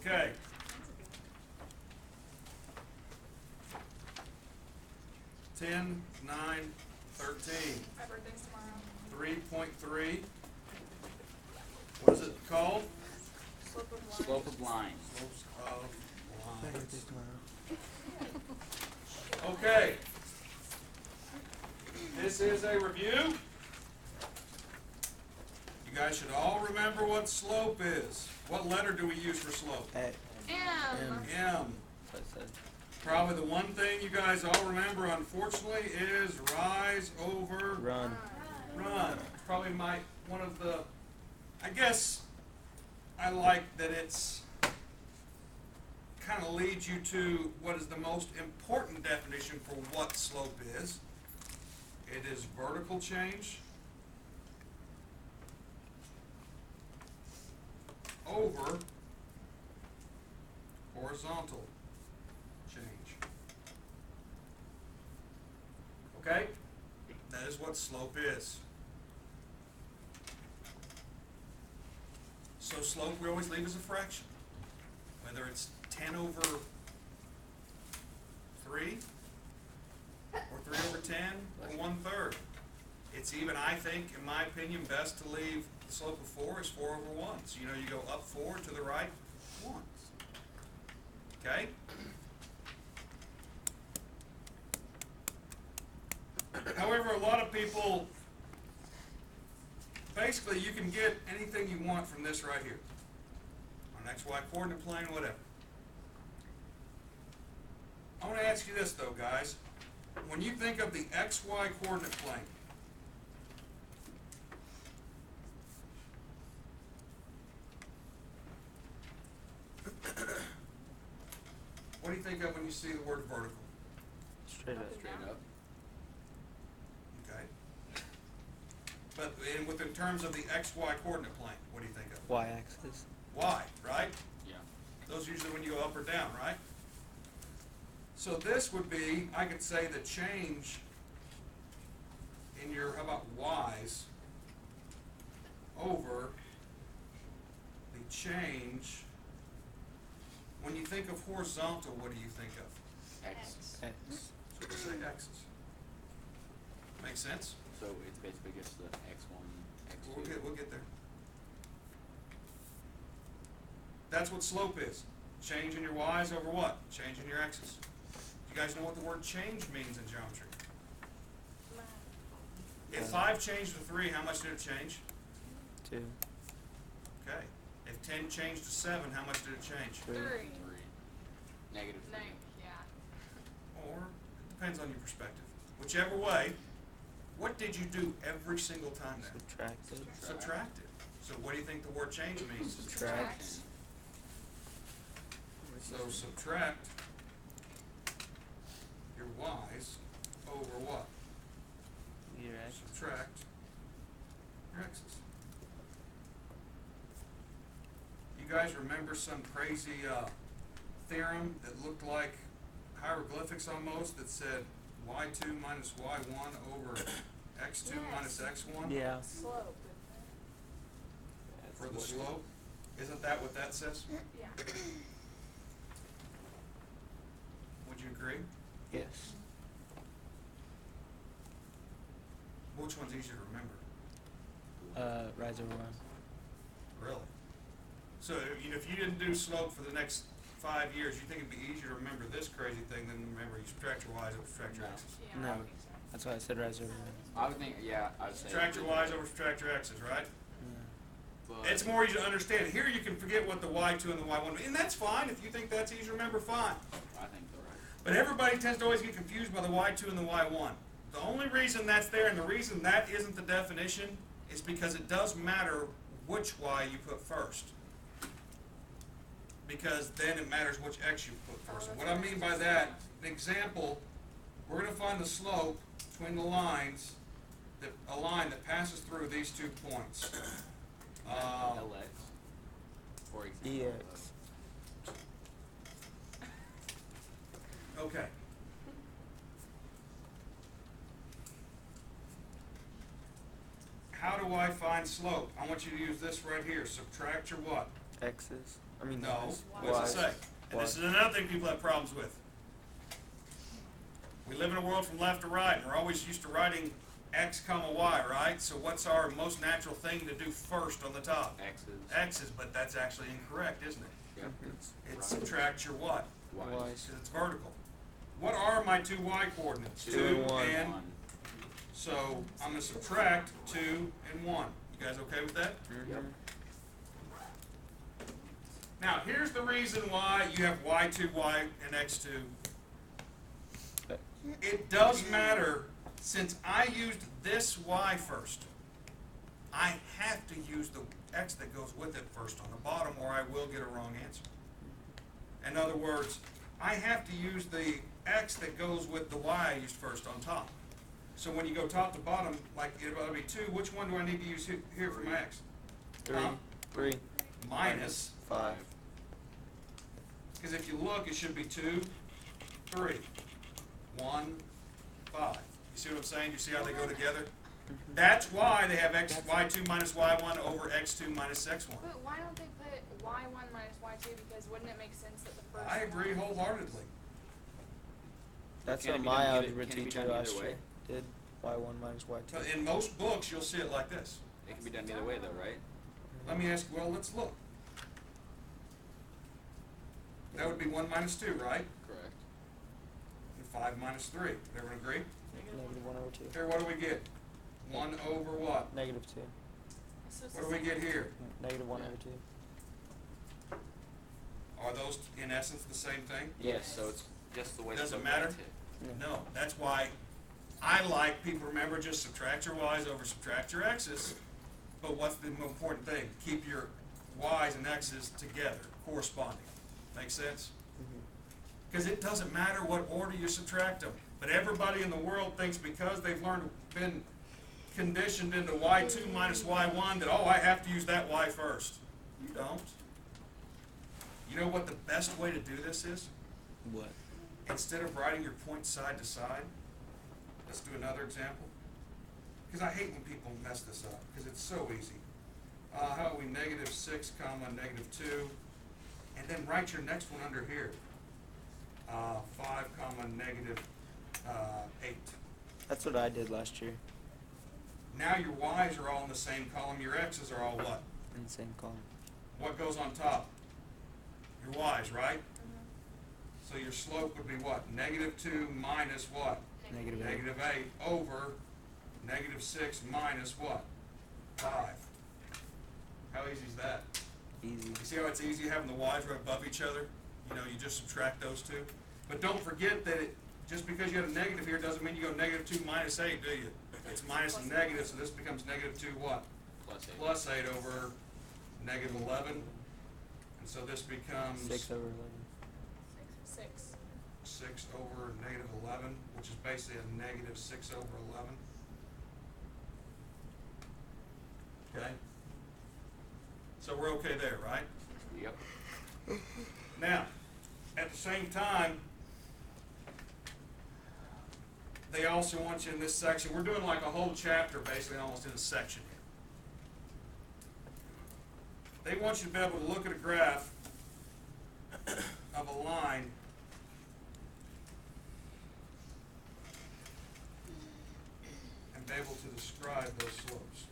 Okay. Ten, 9, 13. My birthday's tomorrow. 3.3. What is it called? Slope of line. Slope of line. Slopes of lines. Okay. This is a review. You guys should all remember what slope is. What letter do we use for slope? M. M. Probably the one thing you guys all remember, unfortunately, is rise over Run. run. Probably one of the, I guess, I like that it's kind of leads you to what is the most important definition for what slope is. It is vertical change over horizontal change. Okay? That is what slope is. So slope we always leave as a fraction. Whether it's 10 over 3, or 3 over 10, or 1/3. It's even, I think, in my opinion, best to leave the slope of 4 is 4 over 1. So you know you go up 4 to the right 1. Okay? However, a lot of people, basically you can get anything you want from this right here. On XY coordinate plane, whatever. I want to ask you this though, guys. When you think of the XY coordinate plane, what do you think of when you see the word vertical? Straight up. Straight up. Okay. But in terms of the XY coordinate plane, what do you think of? Y-axis. Y, right? Yeah. Those are usually when you go up or down, right? So this would be, I could say the change in your, how about Y's over the change, when you think of horizontal, what do you think of? X. X. So we say X's. Make sense? So it's basically just the X1, X2. We'll get there. That's what slope is. Change in your Y's over what? Change in your X's. You guys know what the word change means in geometry? If 5 changed to 3, how much did it change? 2. Okay. If 10 changed to 7, how much did it change? 3. 3. 3. Negative 3. Yeah. Or, it depends on your perspective. Whichever way, what did you do every single time there? Subtracted. Subtracted. So what do you think the word change means? Subtract. So subtract your Y's over what? Your X. Subtract your X's. You guys remember some crazy theorem that looked like hieroglyphics almost that said y2 minus y1 over x2 minus x1 Yeah. Slope. for the slope? Isn't that what that says? Yeah. Would you agree? Yes. Which one's easier to remember? Rise over run. Really? So, you know, if you didn't do slope for the next 5 years, you think it'd be easier to remember this crazy thing than remember you subtract your y's over subtract your No. x's? Yeah, No. I think so. That's why I said rise over run. I would think, yeah, I would say. Subtract your y's over subtract your x's, right? Yeah. But It's more easy to understand. Here you can forget what the y2 and the y1 mean, and that's fine. If you think that's easy to remember, fine. I think they're right. But everybody tends to always get confused by the y2 and the y1. The only reason that's there and the reason that isn't the definition is because it does matter which y you put first. Because then it matters which x you put first. And what I mean by that, an example, we're going to find the slope between the lines, a line that passes through these 2 points. LX. For example. EX. Okay. How do I find slope? I want you to use this right here. Subtract your what? X's. I mean, No, Y's. what does it say? And this is another thing people have problems with. We live in a world from left to right, and we're always used to writing x comma y, right? So what's our most natural thing to do first on the top? X's. X's, but that's actually incorrect, isn't it? Yep. It Right. subtracts your what? Y's. Y's. Because it's vertical. What are my two y coordinates? 2 and 1. and One. so I'm going to subtract 2 and 1. You guys okay with that? Mhm. Now, here's the reason why you have y2, y, and x2. But- It does matter, since I used this y first, I have to use the x that goes with it first on the bottom, or I will get a wrong answer. In other words, I have to use the x that goes with the y I used first on top. So when you go top to bottom, like it'll be 2, which one do I need to use here for my x? 3, 3, Minus, 5. because if you look, it should be 2, 3, 1, 5. You see what I'm saying? You see how they go together? That's why they have y2 minus y1 over x2 minus x1. But why don't they put y1 minus y2? Because wouldn't it make sense that the first I agree one- wholeheartedly. That's Can it what be my done either- algebra can it be teacher done either last way? year did. Y1 minus Y2. But in most books, you'll see it like this. It can be done either way though, right? Let me ask you, well, let's look. That would be 1 minus 2, right? Correct. And 5 minus 3. Everyone agree? Negative 1 over 2. Here, what do we get? 1 over what? Negative 2. So it's What the do we same. get here? Negative 1 Yeah. over 2. Are those, in essence, the same thing? Yes, so it's just the way. Doesn't to look at matter? it. No. That's why I like people, remember, just subtract your y's over subtract your x's. But what's the most important thing? Keep your y's and x's together, corresponding. Make sense? Because it doesn't matter what order you subtract them. But everybody in the world thinks because they've been conditioned into y2 minus y1 that, oh, I have to use that y first. You don't. You know what the best way to do this is? What? Instead of writing your points side to side, let's do another example. Because I hate when people mess this up, because it's so easy. How about we negative 6 comma negative 2, and then write your next one under here. 5 comma negative 8. That's what I did last year Now your y's are all in the same column, your x's are all what? in the same column. What goes on top? Your y's, right? Mhm. So your slope would be what? Negative 2 minus what? Negative 8. Negative 8 over negative 6 minus what? 5. How easy is that? Easy. You see how it's easy having the y's right above each other? You know, you just subtract those two. But don't forget that just because you have a negative here doesn't mean you go negative 2 minus 8, do you? It's minus and negative, so this becomes negative 2 what? Plus 8. Plus 8 over negative 11. And so this becomes 6 over 11. 6. 6 over negative 11, which is basically a negative 6 over 11. Okay? So we're okay there, right? Yep. Now, at the same time, they also want you in this section, we're doing like a whole chapter basically almost in a section here. They want you to be able to look at a graph of a line and be able to describe those slopes.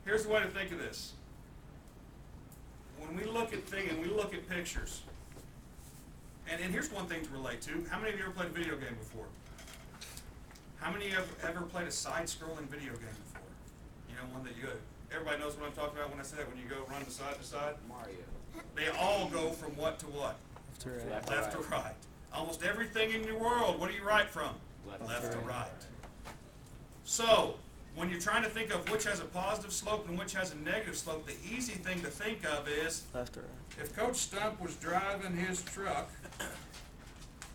Here's the way to think of this. When we look at things and we look at pictures, and here's one thing to relate to. How many of you ever played a video game before? How many of you ever played a side-scrolling video game before? You know, one that you go, everybody knows what I'm talking about when I say that, when you go run to side to side? Mario. They all go from what to what? Left to right. Left. Left to right. Almost everything in your world, what do you write from? Left To right. right. So, when you're trying to think of which has a positive slope and which has a negative slope, the easy thing to think of is, Left to right. if Coach Stump was driving his truck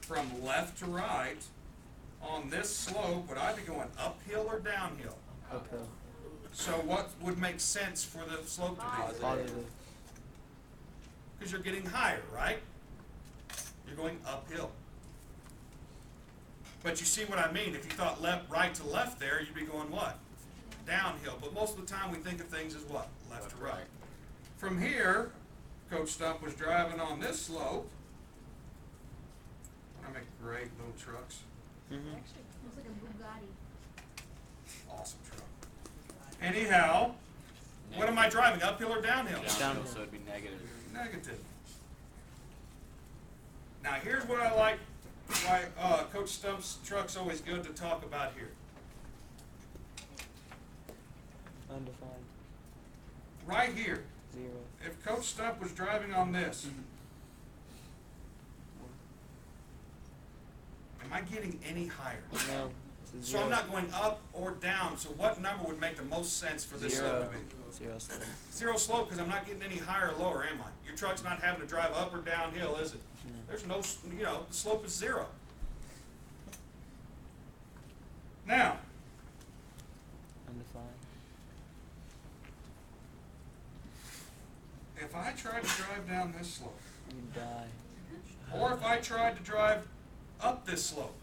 from left to right, on this slope, would I be going uphill or downhill? Uphill. So what would make sense for the slope to be? Positive. Because you're getting higher, right? You're going uphill. But you see what I mean? If you thought left, right to left there, you'd be going what? Downhill. But most of the time we think of things as what? Left to right. From here, Coach Stump was driving on this slope. I make great little trucks. Mm-hmm. Looks like a Bugatti. Awesome truck. Anyhow, what am I driving? Uphill or downhill? Downhill, so it'd be negative. Negative. Now here's what I like, why Coach Stump's truck's always good to talk about here. Undefined. Right here, 0. if Coach Stump was driving on this, am I getting any higher? No. It's a So I'm 0. not going up or down, so what number would make the most sense for this slope to 0. be? 0 slope. Zero slope, because I'm not getting any higher or lower, am I? Your truck's not having to drive up or downhill, is it? No. There's no, the slope is 0. Now, Undefined. if I tried to drive down this slope, You die. or if I tried to drive up this slope,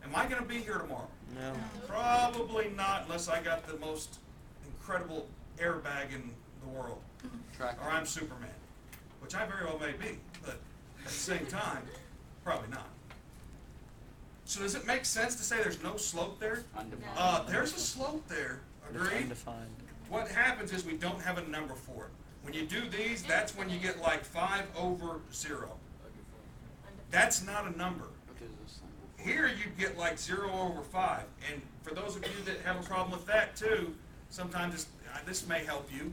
am I gonna be here tomorrow? No. Probably not, unless I got the most incredible airbag in the world, Track. or I'm Superman, which I very well may be, but at the same time, probably not. So does it make sense to say there's no slope there? Undefined. There's a slope there, It's agreed? undefined. What happens is we don't have a number for it. When you do these, that's when you get like 5/0. That's not a number. What is this thing? Here you'd get like 0/5. And for those of you that have a problem with that too, sometimes this may help you.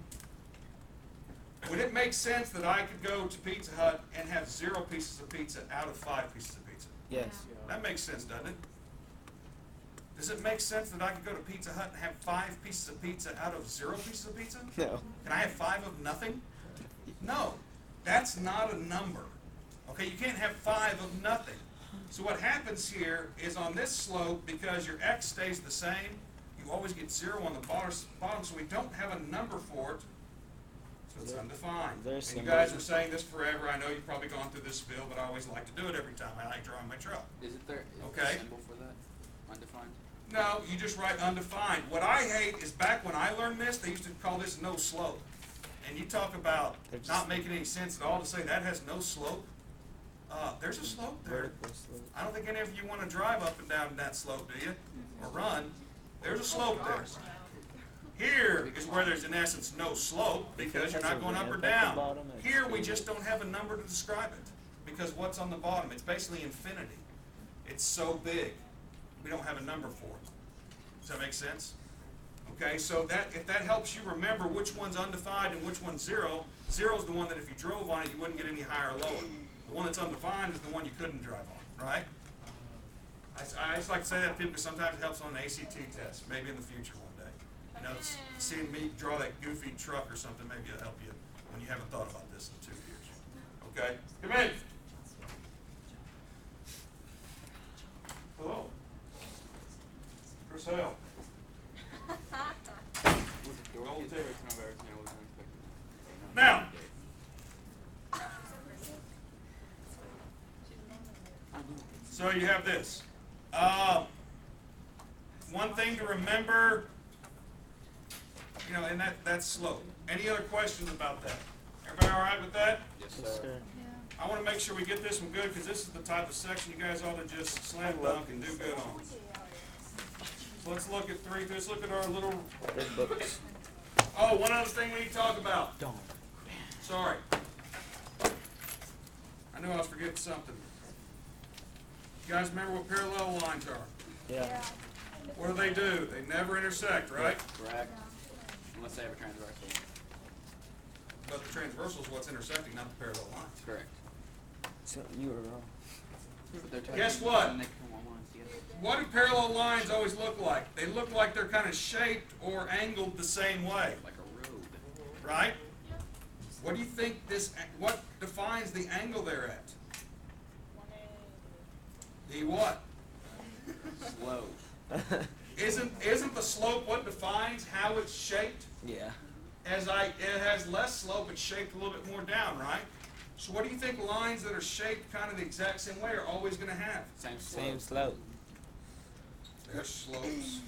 Would it make sense that I could go to Pizza Hut and have 0 pieces of pizza out of 5 pieces of pizza? Yes. That makes sense, doesn't it? Does it make sense that I could go to Pizza Hut and have 5 pieces of pizza out of 0 pieces of pizza? No. Can I have 5 of nothing? No, that's not a number. Okay, you can't have 5 of nothing. So what happens here is on this slope, because your x stays the same, you always get 0 on the bottom, so we don't have a number for it. So it's undefined. Very And you simple. guys are saying this forever. I know you've probably gone through this spiel, but I always like to do it every time I like drawing my truck. Isn't there a Okay. symbol for that? Undefined? No, you just write undefined. What I hate is back when I learned this, they used to call this no slope. And you talk about They're just- not making any sense at all to say that has no slope. There's a slope there. Vertical slope. I don't think any of you want to drive up and down that slope, do you? Or run. There's a slope there. Here is where there's in essence no slope because you're not going up or down. Here we just don't have a number to describe it because what's on the bottom? It's basically infinity. It's so big. We don't have a number for it. Does that make sense? Okay, so if that helps you remember which one's undefined and which one's 0, 0 is the one that if you drove on it, you wouldn't get any higher or lower. The one that's undefined is the one you couldn't drive on, right? I just like to say that to people because sometimes it helps on an ACT test, maybe in the future one day. You know, seeing me draw that goofy truck or something, maybe it'll help you when you haven't thought about this in 2 years. Okay? Come in. Hello. Chris Hale. Gold ticket. Now, so you have this. One thing to remember, you know, and that's slope. Any other questions about that? Everybody all right with that? Yes, Yes, sir. sir. I want to make sure we get this one good because this is the type of section you guys ought to just slam dunk and do good on. So let's look at let's look at our little, Red books. oh, one other thing we need to talk about. Don't. Sorry. I knew I was forgetting something. You guys remember what parallel lines are? Yeah. What do? They never intersect, right? Correct. Unless they have a transversal. But the transversal is what's intersecting, not the parallel lines. Correct. So you were wrong. But they're Guess technically- what? and they come on one together. What do parallel lines always look like? They look like they're kind of shaped or angled the same way, Like a road. right? What do you think what defines the angle they're at? The what? Slope. Isn't the slope what defines how it's shaped? Yeah. It has less slope, it's shaped a little bit more down, right? So what do you think lines that are shaped kind of the exact same way are always gonna have? Same slope. Same slope. Their slopes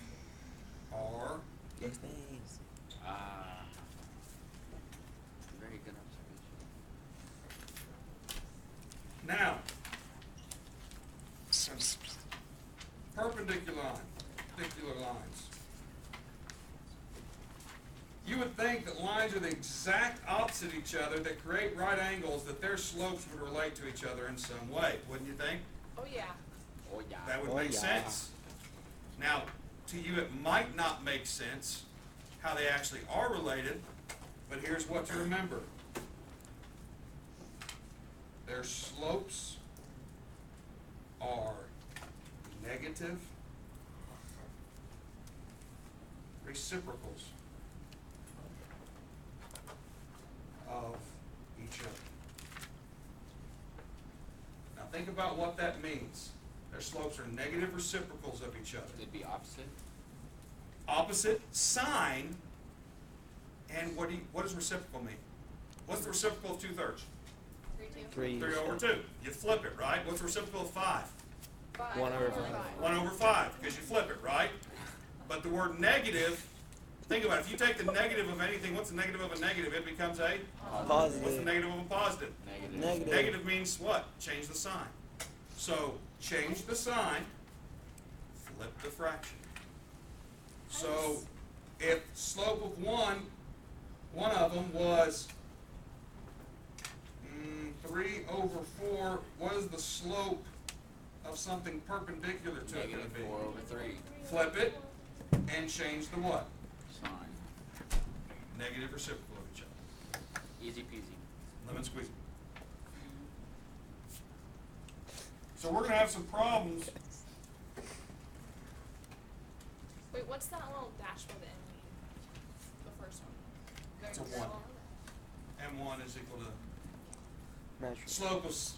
are, Yes, please. Ah. Very good observation. now, perpendicular lines. You would think that lines are the exact opposite of each other that create right angles, that their slopes would relate to each other in some way, wouldn't you think? Oh, yeah. Oh yeah. That would Oh, make yeah. sense. Now, to you it might not make sense how they actually are related, but here's what to remember. Their slopes are negative reciprocals of each other. Now think about what that means. Their slopes are negative reciprocals of each other. It'd be opposite. Opposite sign, and what does reciprocal mean? What's the reciprocal of 2/3? 3, 2. 3. 3 over 2. You flip it, right? What's the reciprocal of 5? 5. 1 over 5. 1 over 5, because you flip it, right? But the word negative, think about it. If you take the negative of anything, what's the negative of a negative? It becomes a? What's the Positive. negative of a positive? Negative. Negative. Negative means what? Change the sign. So, change the sign, flip the fraction. So, if slope of one of them was 3 over 4, what is the slope of something perpendicular to it going to Negative be? 4 over 3. Flip it and change the what? Sign. Negative reciprocal of each other. Easy peasy. Lemon squeezy. So we're going to have some problems. Wait, what's that little dash with it mean? The first one. It's a Very 1. parallel. M1 is equal to Measure. slope was,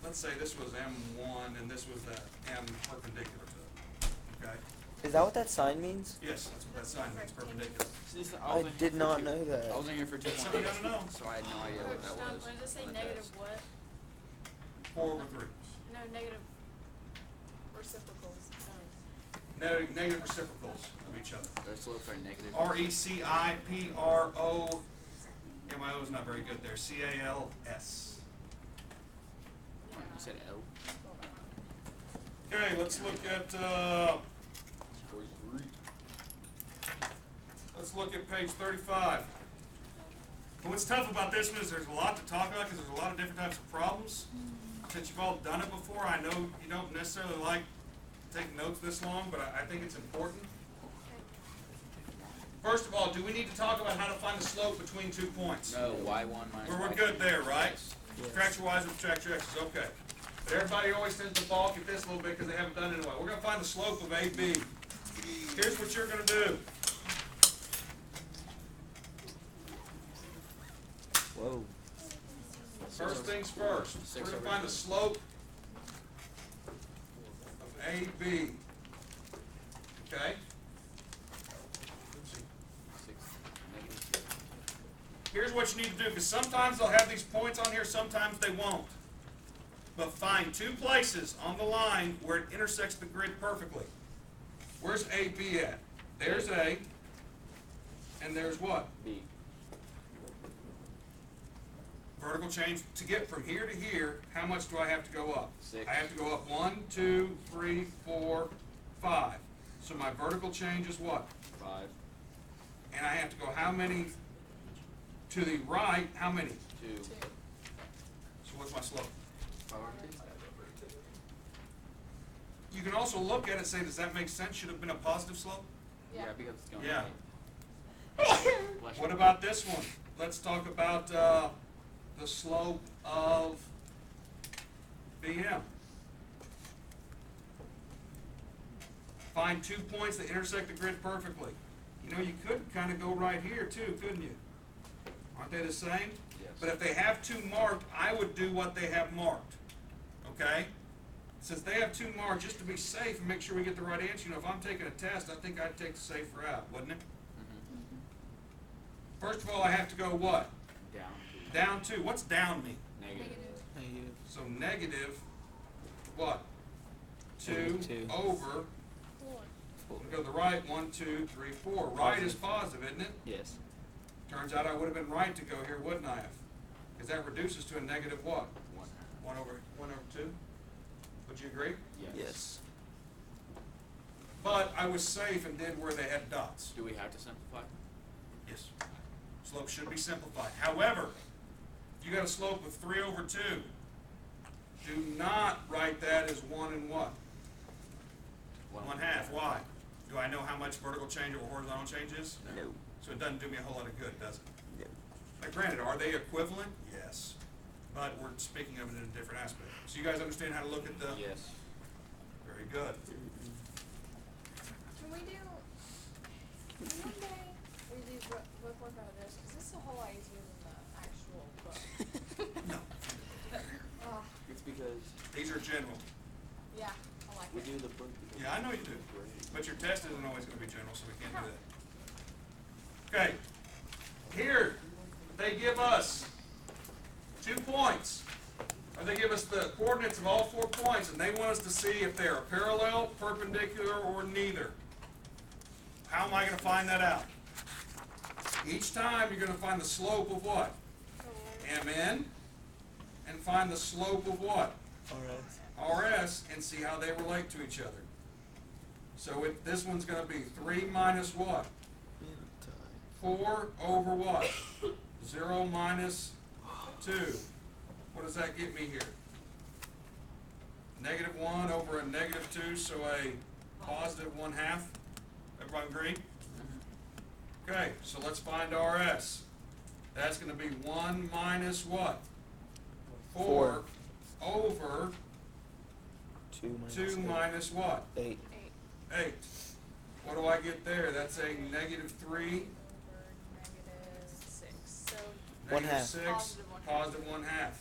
let's say this was M1 and this was the M perpendicular to it. Okay? Is that what that sign means? Yes, that's what that sign means, perpendicular. I did not know that. I was in here for 2 That's something you points, gotta know. so I had no idea what that Now, was. what does it say on the negative test. what? 4 over 3. No, negative reciprocals. No. Negative reciprocals of each other. Their slopes are negative. RECIPRO. Yeah, my O is not very good there. CALS. You said L. Okay, let's look at page 35. And what's tough about this one is there's a lot to talk about because there's a lot of different types of problems. Since you've all done it before, I know you don't necessarily like taking notes this long, but I think it's important. First of all, do we need to talk about how to find the slope between 2 points? No, Y1 minus We're Y2. good there, right? Yes. Subtract your y's and subtract your x's, okay. But everybody always tends to balk at this a little bit because they haven't done it in a while. We're going to find the slope of AB. Here's what you're going to do. Whoa. First things first. We're going to find the slope of AB. Okay? 6. Negative 6. Here's what you need to do, because sometimes they'll have these points on here, sometimes they won't. But find 2 places on the line where it intersects the grid perfectly. Where's AB at? There's A, and there's what? B. Vertical change. To get from here to here, how much do I have to go up? 6. I have to go up 1, 2, 3, 4, 5. So my vertical change is what? 5. And I have to go how many to the right? How many? 2. 2. So what's my slope? 5 over 2. You can also look at it and say, does that make sense? Should have been a positive slope? Yeah, because it's going Yeah. right. Bless What you. about this one? Let's talk about the slope of BM. Find 2 points that intersect the grid perfectly. You know, you could kind of go right here too, couldn't you? Aren't they the same? Yes. But if they have 2 marked, I would do what they have marked. Okay? since they have two marks, just to be safe and make sure we get the right answer, you know, if I'm taking a test, I think I'd take the safe route, wouldn't it? Mhm. First of all, I have to go what? Down to. Down two. What's down mean? Negative. Negative. So negative, what? Two Negative two. over, One. Four. we go to the right, 1, 2, 3, 4. Right is positive, isn't it? Yes. Turns out I would have been right to go here, wouldn't I have? Because that reduces to a negative what? 1/2. 1 over 2? Would you agree? Yes. But I was safe and did where they had dots. Do we have to simplify? Yes. Slope should be simplified. However, if you got a slope of 3 over 2, do not write that as 1 and what? 1/2. Why? Do I know how much vertical change or horizontal change is? No. So it doesn't do me a whole lot of good, does it? No. Now granted, are they equivalent? Yes. But we're speaking of it in a different aspect. So you guys understand how to look at the? Yes. Very good. Can we do, one day, we do book work out of this, cause this is a whole lot easier than the actual book. No. Oh, It's because These are general. yeah, I like we it. do the book. because Yeah, I know you do. it's great. But your test isn't always gonna be general, so we can't do that. Okay. Here, they give us 2 points. Or they give us the coordinates of all 4 points, and they want us to see if they are parallel, perpendicular, or neither. How am I gonna find that out? Each time, you're gonna find the slope of what? MN, and find the slope of what? RS, and see how they relate to each other. So this one's gonna be 3 minus what? 4 over what? 0 minus 2. What does that get me here? -1 over a -2, so a positive 1/2. Everybody agree? Okay, so let's find RS. That's gonna be 1 minus what? 4 over 2 minus what? 8. 8 8. What do I get there? That's a -3, over -6, so. One half. -6, positive 1/2.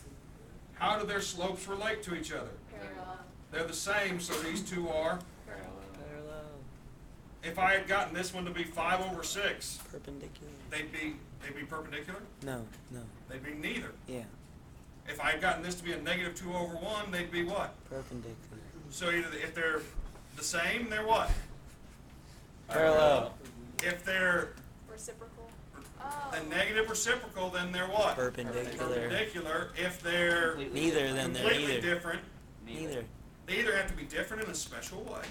How do their slopes relate to each other? Parallel. They're the same, so these two are. Parallel. If I had gotten this one to be 5 over 6, Perpendicular. they'd be perpendicular? No. No. They'd be neither. Yeah. If I had gotten this to be a -2 over 1, they'd be what? Perpendicular. So either if they're the same, they're what? Parallel. If they're Reciprocal. Oh. a negative reciprocal, then they're what? Perpendicular. Perpendicular. If they're Neither, then they're completely neither. different, Neither. they either have to be different in a special way,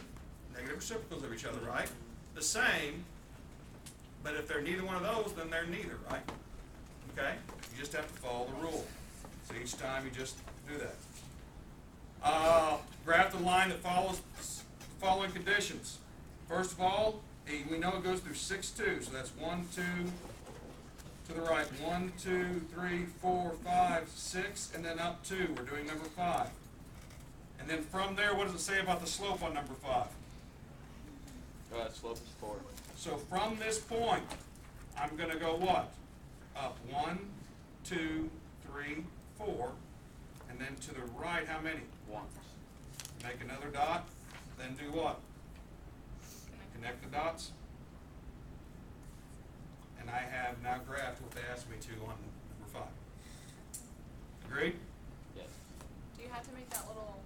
negative reciprocals of each other, right? The same, but if they're neither one of those, then they're neither, right? Okay? You just have to follow the rule. So each time you just do that. Graph the line that follows the following conditions. First of all, we know it goes through 6, 2, so that's 1, 2, to the right, 1, 2, 3, 4, 5, 6, and then up 2. We're doing number 5. And then from there, what does it say about the slope on number 5? Slope is 4. So from this point, I'm gonna go what? Up 1, 2, 3, 4, and then to the right, how many? 1. Make another dot, then do what? Connect the dots. And I have now graphed what they asked me to on number 5. Agreed? Yes. Do you have to make that little